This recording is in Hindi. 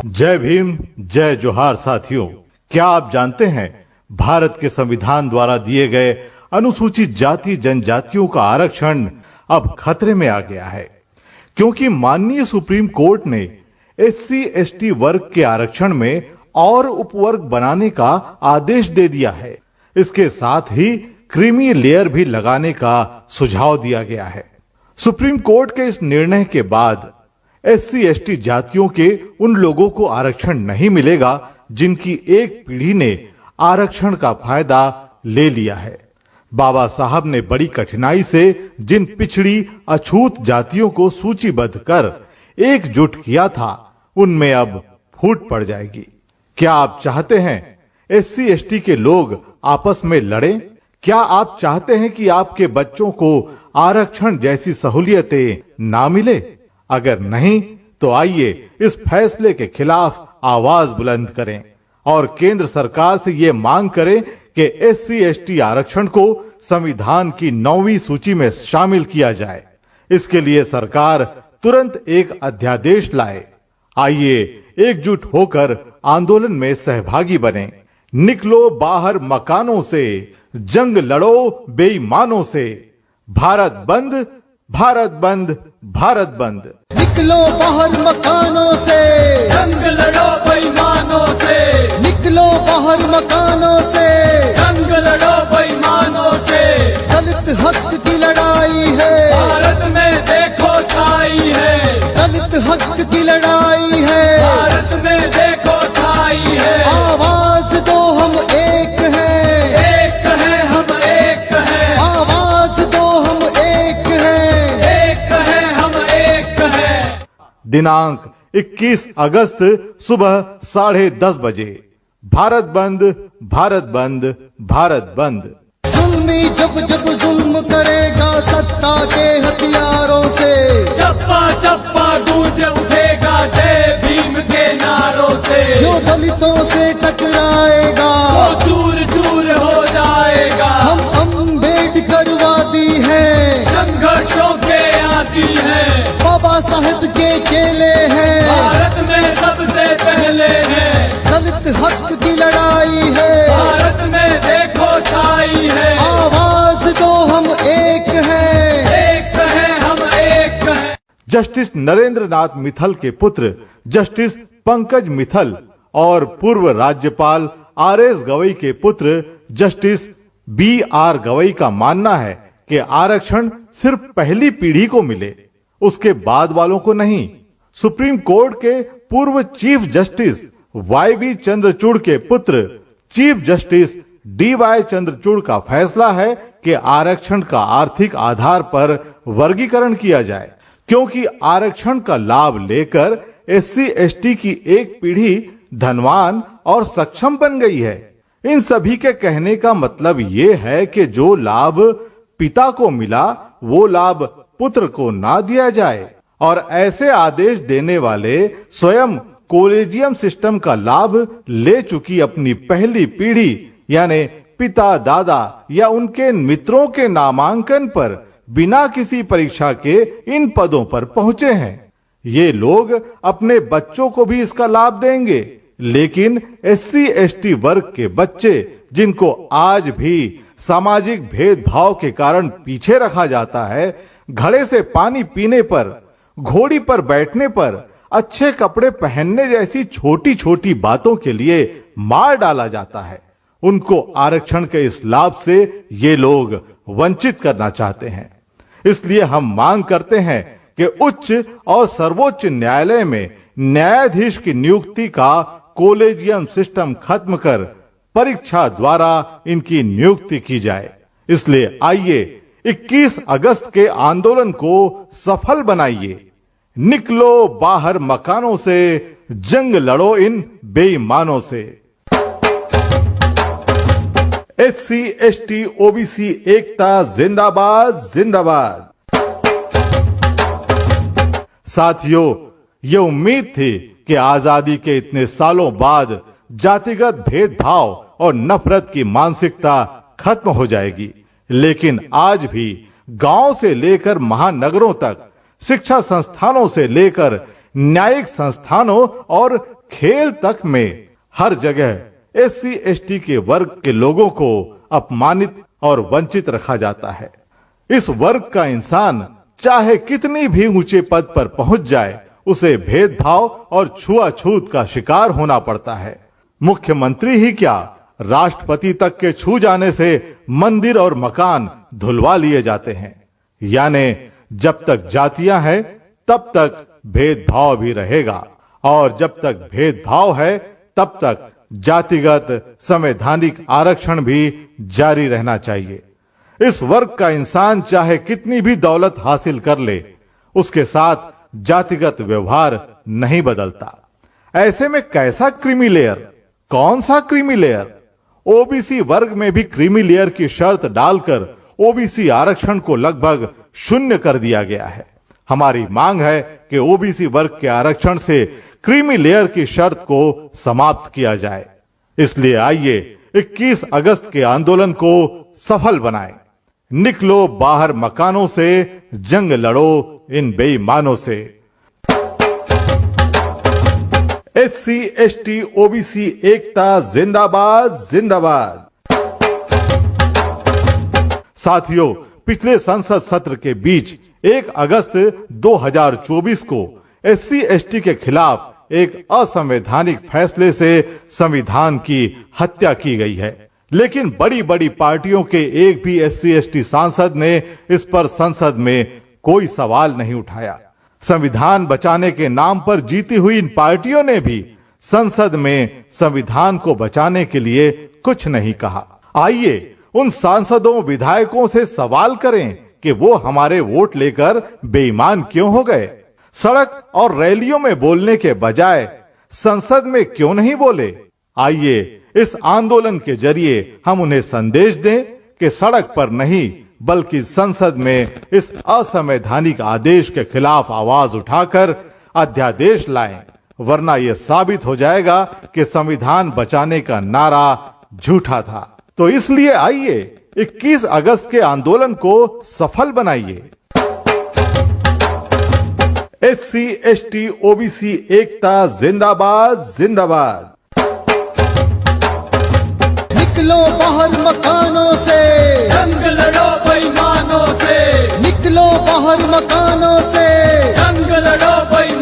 जय भीम, जय जोहार साथियों। क्या आप जानते हैं भारत के संविधान द्वारा दिए गए अनुसूचित जाति जनजातियों का आरक्षण अब खतरे में आ गया है, क्योंकि माननीय सुप्रीम कोर्ट ने एससी एसटी वर्ग के आरक्षण में और उपवर्ग बनाने का आदेश दे दिया है। इसके साथ ही क्रीमी लेयर भी लगाने का सुझाव दिया गया है। सुप्रीम कोर्ट के इस निर्णय के बाद एससी एसटी जातियों के उन लोगों को आरक्षण नहीं मिलेगा जिनकी एक पीढ़ी ने आरक्षण का फायदा ले लिया है। बाबा साहब ने बड़ी कठिनाई से जिन पिछड़ी अछूत जातियों को सूचीबद्ध कर एकजुट किया था, उनमें अब फूट पड़ जाएगी। क्या आप चाहते हैं एससी एसटी के लोग आपस में लड़ें? क्या आप चाहते हैं कि आपके बच्चों को आरक्षण जैसी सहूलियतें ना मिले? अगर नहीं तो आइए इस फैसले के खिलाफ आवाज बुलंद करें और केंद्र सरकार से ये मांग करें कि एससी एसटी आरक्षण को संविधान की 9वीं सूची में शामिल किया जाए। इसके लिए सरकार तुरंत एक अध्यादेश लाए। आइए एकजुट होकर आंदोलन में सहभागी बने। निकलो बाहर मकानों से, जंग लड़ो बेईमानों से। भारत बंद, भारत बंद, भारत बंद। निकलो बाहर मकानों से, जंग लड़ो बेईमानों से। निकलो बाहर मकानों से, जंग लड़ो बेईमानों से। दलित हक की लड़ाई है, भारत में देखो छाई है। दलित हक की लड़ाई है, भारत में देखो छाई है। आवाज दो हम एक हैं, एक है हम एक है। आवाज दो हम एक हैं, एक है हम एक है। दिनांक 21 अगस्त सुबह 10:30 बजे। भारत बंद, भारत बंद, भारत बंद। जुल्मी जब जब जुल्म करेगा सत्ता के हथियारों से, चप्पा चप्पा गूंज उठेगा जय भीम के नारों से। जो दलितों से टकराएगा वो चूर चूर हो जाएगा। हम अम्बेडकरवादी हैं, संघर्षों के आदी हैं। बाबा साहेब के चेले हैं, भारत में सबसे पहले हैं। दलित हक की लड़ाई है, भारत में देखो छाई है। आवाज दो हम एक हैं, एक है हम एक है। जस्टिस नरेंद्र नाथ मित्तल के पुत्र जस्टिस पंकज मित्तल और पूर्व राज्यपाल आरएस गवई के पुत्र जस्टिस बीआर गवई का मानना है कि आरक्षण सिर्फ पहली पीढ़ी को मिले, उसके बाद वालों को नहीं। सुप्रीम कोर्ट के पूर्व चीफ जस्टिस वाईबी चंद्रचूड़ के पुत्र चीफ जस्टिस डीवाई चंद्रचूड़ का फैसला है कि आरक्षण का आर्थिक आधार पर वर्गीकरण किया जाए, क्योंकि आरक्षण का लाभ लेकर एससी एसटी की एक पीढ़ी धनवान और सक्षम बन गई है। इन सभी के कहने का मतलब ये है कि जो लाभ पिता को मिला वो लाभ पुत्र को ना दिया जाए, और ऐसे आदेश देने वाले स्वयं कॉलेजियम सिस्टम का लाभ ले चुकी अपनी पहली पीढ़ी यानी पिता दादा या उनके मित्रों के नामांकन पर बिना किसी परीक्षा के इन पदों पर पहुंचे हैं। ये लोग अपने बच्चों को भी इसका लाभ देंगे, लेकिन एससी एसटी वर्ग के बच्चे जिनको आज भी सामाजिक भेदभाव के कारण पीछे रखा जाता है, घड़े से पानी पीने पर, घोड़ी पर बैठने पर, अच्छे कपड़े पहनने जैसी छोटी छोटी बातों के लिए मार डाला जाता है, उनको आरक्षण के इस लाभ से ये लोग वंचित करना चाहते हैं। इसलिए हम मांग करते हैं कि उच्च और सर्वोच्च न्यायालय में न्यायाधीश की नियुक्ति का कॉलेजियम सिस्टम खत्म कर परीक्षा द्वारा इनकी नियुक्ति की जाए। इसलिए आइए 21 अगस्त के आंदोलन को सफल बनाइए। निकलो बाहर मकानों से, जंग लड़ो इन बेईमानों से। एससी एसटी ओबीसी एकता जिंदाबाद, जिंदाबाद। साथियों, ये उम्मीद थी कि आजादी के इतने सालों बाद जातिगत भेदभाव और नफरत की मानसिकता खत्म हो जाएगी, लेकिन आज भी गांव से लेकर महानगरों तक, शिक्षा संस्थानों से लेकर न्यायिक संस्थानों और खेल तक में हर जगह एससी एसटी के वर्ग के लोगों को अपमानित और वंचित रखा जाता है। इस वर्ग का इंसान चाहे कितनी भी ऊंचे पद पर पहुंच जाए, उसे भेदभाव और छुआछूत का शिकार होना पड़ता है। मुख्यमंत्री ही क्या, राष्ट्रपति तक के छू जाने से मंदिर और मकान धुलवा लिए जाते हैं। यानी जब तक जातियां हैं तब तक भेदभाव भी रहेगा, और जब तक भेदभाव है तब तक जातिगत संवैधानिक आरक्षण भी जारी रहना चाहिए। इस वर्ग का इंसान चाहे कितनी भी दौलत हासिल कर ले, उसके साथ जातिगत व्यवहार नहीं बदलता। ऐसे में कैसा क्रीमी लेयर, कौन सा क्रीमी लेयर? ओबीसी वर्ग में भी क्रीमी लेयर की शर्त डालकर ओबीसी आरक्षण को लगभग शून्य कर दिया गया है। हमारी मांग है कि ओबीसी वर्ग के आरक्षण से क्रीमी लेयर की शर्त को समाप्त किया जाए। इसलिए आइए 21 अगस्त के आंदोलन को सफल बनाएं। निकलो बाहर मकानों से, जंग लड़ो इन बेईमानों से। एससी एसटी ओबीसी एकता जिंदाबाद जिंदाबाद। साथियों, पिछले संसद सत्र के बीच 1 अगस्त 2024 को एससी एसटी के खिलाफ एक असंवैधानिक फैसले से संविधान की हत्या की गई है। लेकिन बड़ी बड़ी पार्टियों के एक भी एससी एसटी सांसद ने इस पर संसद में कोई सवाल नहीं उठाया। संविधान बचाने के नाम पर जीती हुई इन पार्टियों ने भी संसद में संविधान को बचाने के लिए कुछ नहीं कहा। आइए उन सांसदों विधायकों से सवाल करें कि वो हमारे वोट लेकर बेईमान क्यों हो गए। सड़क और रैलियों में बोलने के बजाय संसद में क्यों नहीं बोले। आइए इस आंदोलन के जरिए हम उन्हें संदेश दें कि सड़क पर नहीं बल्कि संसद में इस असंवैधानिक आदेश के खिलाफ आवाज उठाकर अध्यादेश लाएं, वरना यह साबित हो जाएगा कि संविधान बचाने का नारा झूठा था। तो इसलिए आइए 21 अगस्त के आंदोलन को सफल बनाइए। एससी एसटी ओबीसी एकता जिंदाबाद जिंदाबाद। निकलो बाहर मकानों से, जंग लड़ो बेईमानों से, निकलो बाहर मकानों से, जंग लड़ो बेईमानों